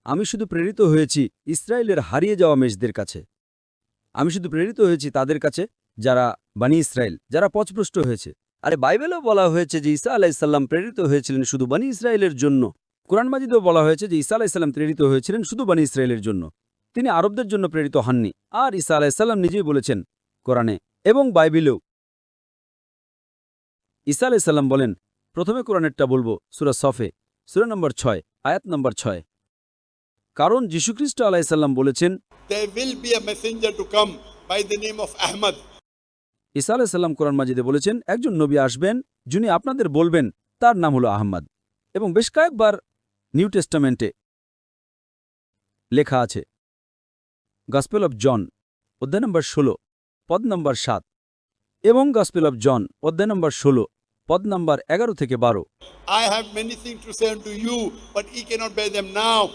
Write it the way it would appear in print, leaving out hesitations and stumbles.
আমি শুধু প্রেরিত হয়েছি ইসরায়েলের হারিয়ে যাওয়া মেষদের কাছে। আমি শুধু প্রেরিত হয়েছি তাদের কাছে যারা বানি ইসরায়েল, যারা পথভ্রষ্ট হয়েছে। আরে বাইবেলেও বলা হয়েছে যে ঈসা আলাইসাল্লাম প্রেরিত হয়েছিলেন শুধু বানি ইসরায়েলের জন্য। কোরআন মাজিদেও বলা হয়েছে যে ঈসা আলাইসাল্লাম প্রেরিত হয়েছিলেন শুধু বানি ইসরায়েলের জন্য। তিনি আরবদের জন্য প্রেরিত হননি। আর ঈসা আলাইসাল্লাম নিজেই বলেছেন কোরআনে এবং বাইবেলেও। ঈসা আলাইসাল্লাম বলেন, প্রথমে কোরআনেরটা বলবো, সূরা সফে, সূরা নম্বর 6, আয়াত নম্বর 6। কারণ যীশুখ্রিস্ট আলাইসাল্লাম বলেছেন, There will be a messenger to come by the name of Ahmad. ঈসা আলাইসাল্লাম কোরআন মাজিদে বলেছেন, একজন নবী আসবেন যিনি আপনাদের বলবেন তার নাম হলো আহমদ। এবং বেশ কয়েকবার নিউ টেস্টামেন্টে লেখা আছে। গসপেল অব জন অধ্যায় নম্বর 16, পদ নম্বর 7 এবং গসপেল অব জন অধ্যায় নম্বর 16, পদ নম্বর 11 থেকে 12। I have many things to say unto you, but ye cannot bear them now.